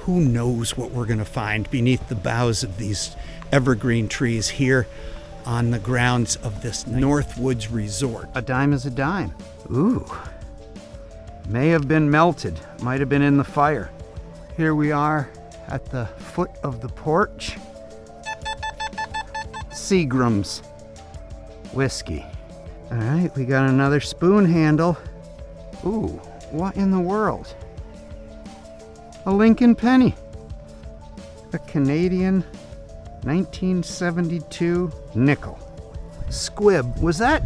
Who knows what we're going to find beneath the boughs of these evergreen trees here on the grounds of this North Woods resort. A dime is a dime. Ooh. May have been melted. Might have been in the fire. Here we are at the foot of the porch. Seagram's whiskey. All right, we got another spoon handle. Ooh, what in the world? A Lincoln penny. A Canadian 1972 nickel. Squib. Was that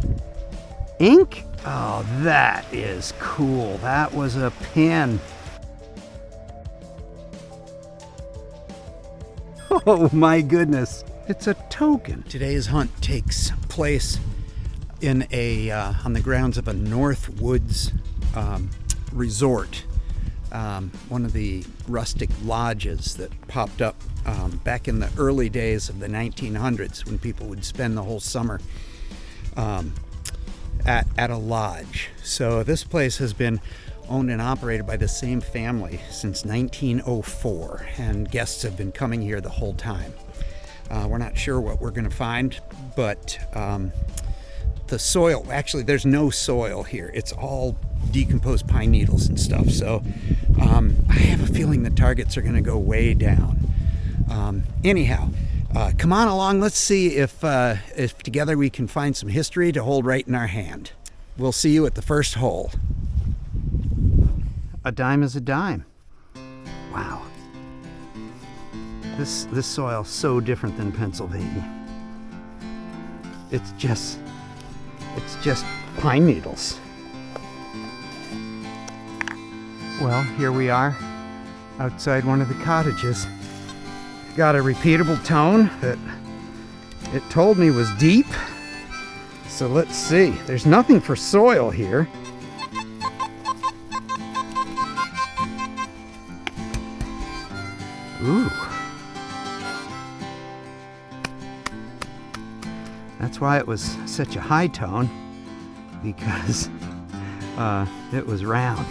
ink? Oh, that is cool. That was a pin. Oh my goodness. It's a token. Today's hunt takes place in on the grounds of a North Woods resort. One of the rustic lodges that popped up back in the early days of the 1900s when people would spend the whole summer at a lodge. So this place has been owned and operated by the same family since 1904, and guests have been coming here the whole time. We're not sure what we're going to find, but the soil, actually there's no soil here. It's all decomposed pine needles and stuff. So I have a feeling the targets are going to go way down. Anyhow, come on along. Let's see if together we can find some history to hold right in our hand. We'll see you at the first hole. A dime is a dime. Wow. This soil's so different than Pennsylvania. It's just pine needles. Well, here we are outside one of the cottages. Got a repeatable tone that it told me was deep. So let's see. There's nothing for soil here. Ooh. That's why it was such a high tone, because it was round.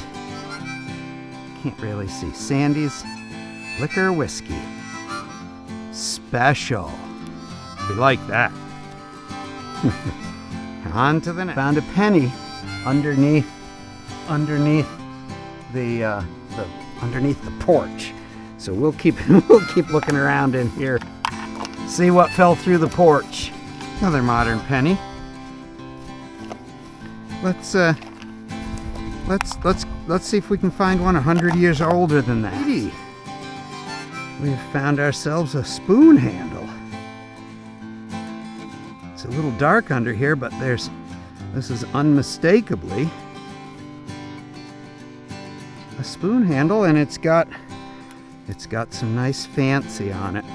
Can't really see. Sandy's Liquor Whiskey. Special. We like that. On to the next. Found a penny underneath the porch. So we'll keep looking around in here. See what fell through the porch. Another modern penny. Let's see if we can find one 100 years older than that. We've found ourselves a spoon handle. It's a little dark under here, but this is unmistakably a spoon handle, and it's got some nice fancy on it.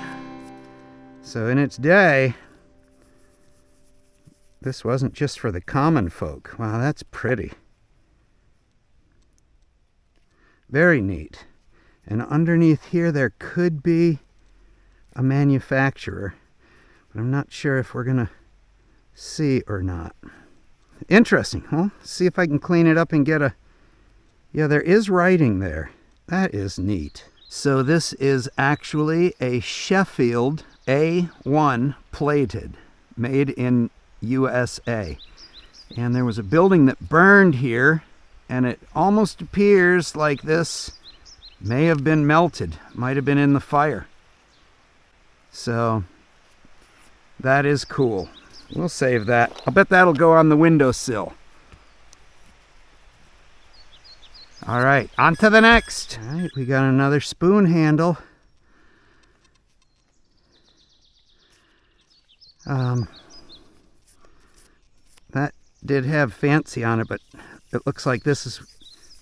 So in its day, this wasn't just for the common folk. Wow, that's pretty. Very neat. And underneath here, there could be a manufacturer, but I'm not sure if we're going to see or not. Interesting. Well, see if I can clean it up and get yeah, there is writing there. That is neat. So this is actually a Sheffield A1 plated, made in USA. And there was a building that burned here, and it almost appears like this may have been melted, might have been in the fire. So that is cool. We'll save that. I'll bet that'll go on the windowsill. All right, on to the next. All right, we got another spoon handle. That did have fancy on it, but it looks like this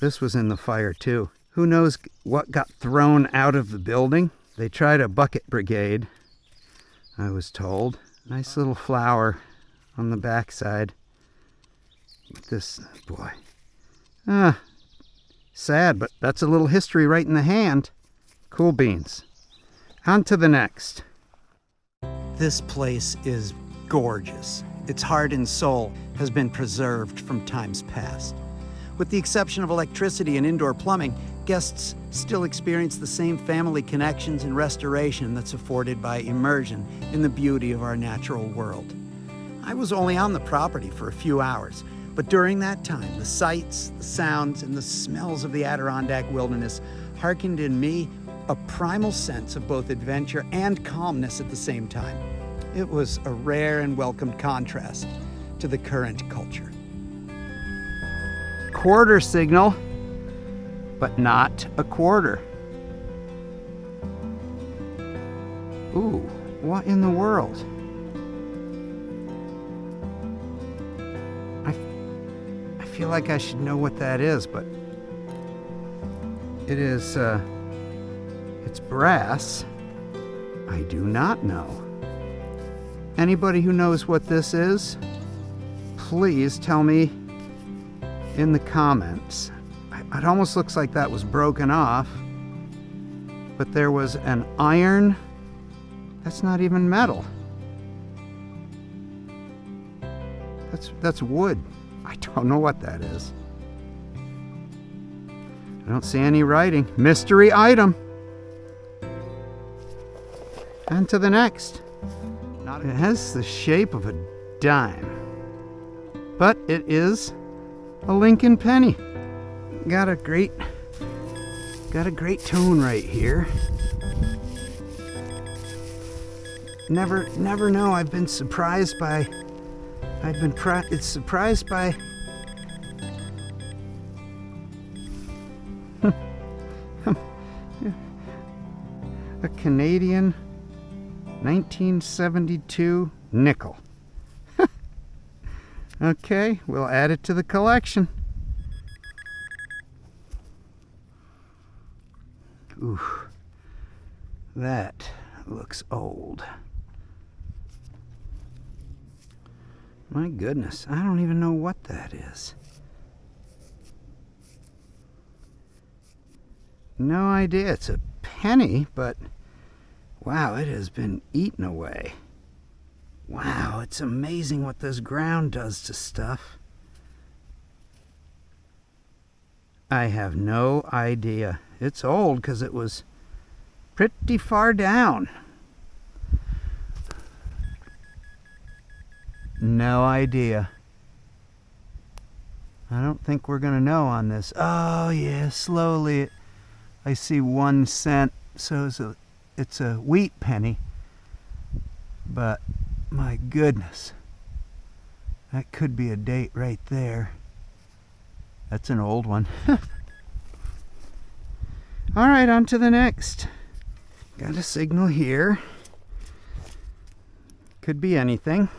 was in the fire too. Who knows what got thrown out of the building? They tried a bucket brigade, I was told. Nice little flower on the backside. This, boy. Sad, but that's a little history right in the hand. Cool beans. On to the next. This place is gorgeous. Its heart and soul has been preserved from times past. With the exception of electricity and indoor plumbing, Guests still experience the same family connections and restoration that's afforded by immersion in the beauty of our natural world. I was only on the property for a few hours, but during that time, the sights, the sounds, and the smells of the Adirondack wilderness harkened in me a primal sense of both adventure and calmness at the same time. It was a rare and welcomed contrast to the current culture. Quarter signal, but not a quarter. Ooh, what in the world? I feel like I should know what that is, but it is, it's brass. I do not know. Anybody who knows what this is, please tell me in the comments. It almost looks like that was broken off, but there was an iron. That's not even metal. That's wood. I don't know what that is. I don't see any writing. Mystery item. On to the next. It has the shape of a dime, but it is a Lincoln penny. Got a great tone right here. Never know. I've been surprised by. It's surprised by. A Canadian 1972 nickel. Okay, we'll add it to the collection. Ooh, that looks old. My goodness, I don't even know what that is. No idea. It's a penny, but wow, it has been eaten away. Wow, it's amazing what this ground does to stuff. I have no idea. It's old because it was pretty far down. No idea. I don't think we're going to know on this. Oh, yeah, slowly. I see 1 cent. So it's a wheat penny. But, my goodness. That could be a date right there. That's an old one. All right, on to the next. Got a signal here. Could be anything.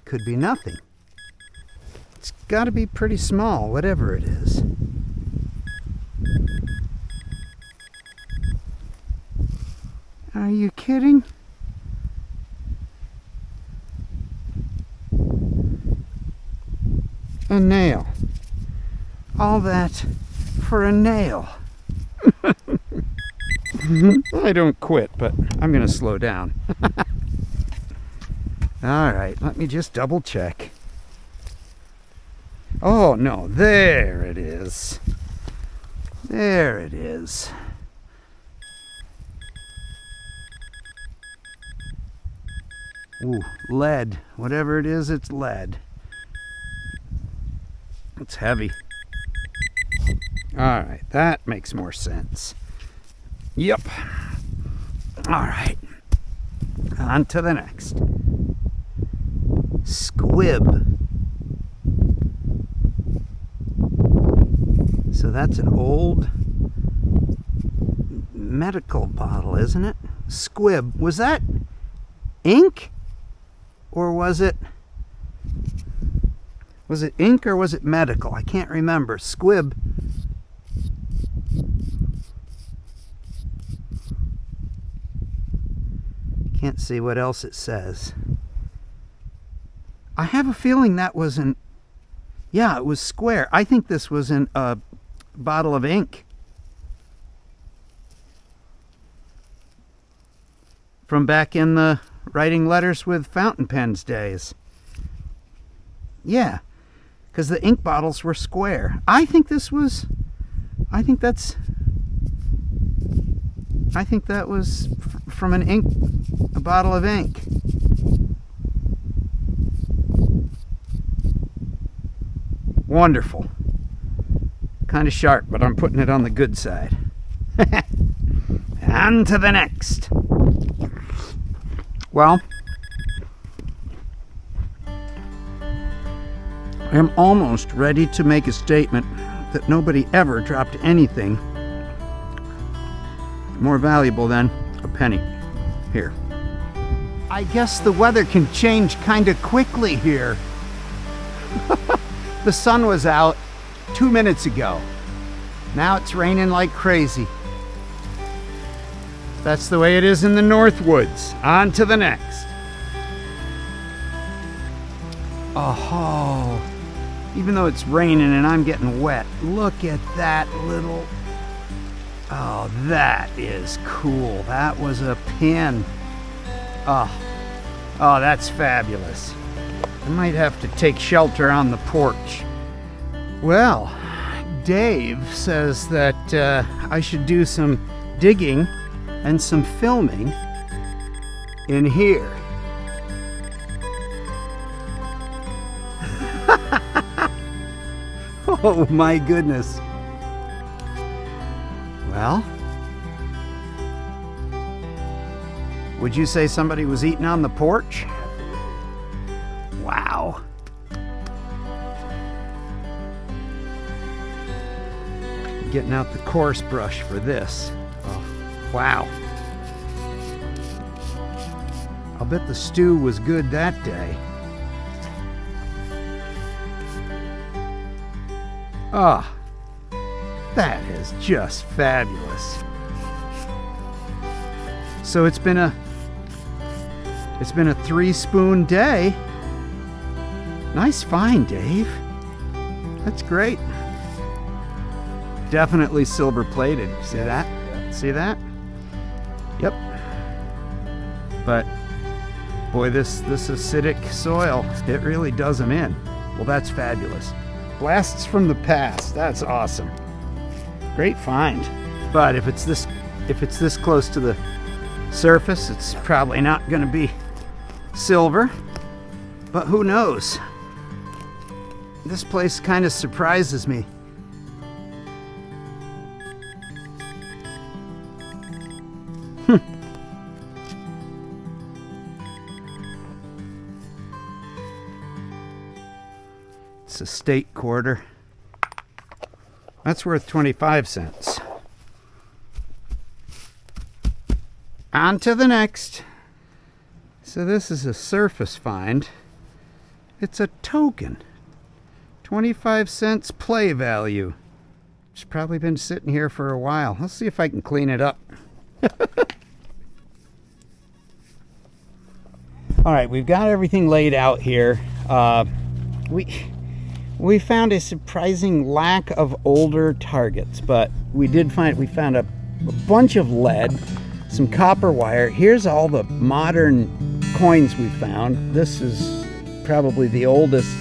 Could be nothing. It's got to be pretty small, whatever it is. Are you kidding? A nail. All that for a nail. I don't quit, but I'm going to slow down. All right, let me just double check. Oh, no, there it is. There it is. Ooh, lead. Whatever it is, it's lead. It's heavy. All right, that makes more sense. Yep. All right. On to the next. Squib. So that's an old medical bottle, isn't it? Squib. Was that ink? Or was it ink or was it medical? I can't remember. Squib. Can't see what else it says. I have a feeling that was yeah, it was square. I think this was in a bottle of ink. From back in the writing letters with fountain pens days. Yeah, because the ink bottles were square. I think that was from a bottle of ink. Wonderful. Kind of sharp, but I'm putting it on the good side. On to the next. Well, I am almost ready to make a statement that nobody ever dropped anything more valuable than a penny. Here. I guess the weather can change kind of quickly here. The sun was out 2 minutes ago. Now it's raining like crazy. That's the way it is in the North Woods. On to the next. Oh, even though it's raining and I'm getting wet, look at that little... Oh, that is cool. That was a pin. Oh, that's fabulous. I might have to take shelter on the porch. Well, Dave says that I should do some digging and some filming in here. Oh my goodness. Well, would you say somebody was eating on the porch? Wow. Getting out the coarse brush for this. Oh, wow. I'll bet the stew was good that day. Ah, that is just fabulous. So it's been a 3-spoon day. Nice find, Dave. That's great. Definitely silver plated. See that? See that? Yep. But boy, this acidic soil, it really does them in. Well, that's fabulous. Blasts from the past. That's awesome. Great find. But if it's this close to the surface, it's probably not going to be silver. But who knows? This place kind of surprises me. It's a state quarter. That's worth 25 cents. On to the next. So this is a surface find. It's a token. 25 cents play value. It's probably been sitting here for a while. Let's see if I can clean it up. All right, we've got everything laid out here. We found a surprising lack of older targets, but we found a bunch of lead, some copper wire. Here's all the modern coins we found. This is probably the oldest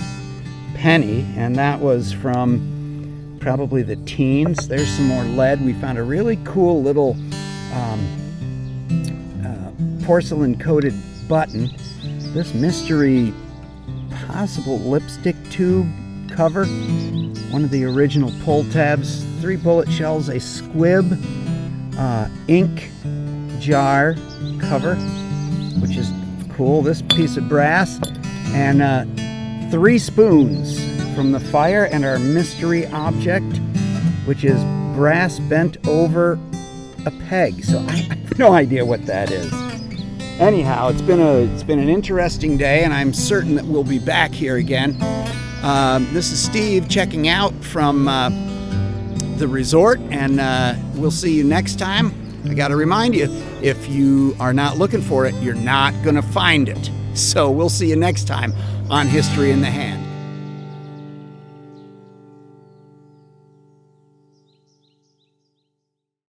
penny, and that was from probably the teens. There's some more lead. We found a really cool little porcelain coated button. This mystery possible lipstick tube cover, one of the original pull tabs, 3 bullet shells, a squib ink jar cover, which is cool. This piece of brass, and 3 spoons from the fire, and our mystery object, which is brass bent over a peg. So I have no idea what that is. Anyhow, it's been an interesting day, and I'm certain that we'll be back here again. This is Steve checking out from the resort, and we'll see you next time. I got to remind you, if you are not looking for it, you're not going to find it. So we'll see you next time on History in the Hand.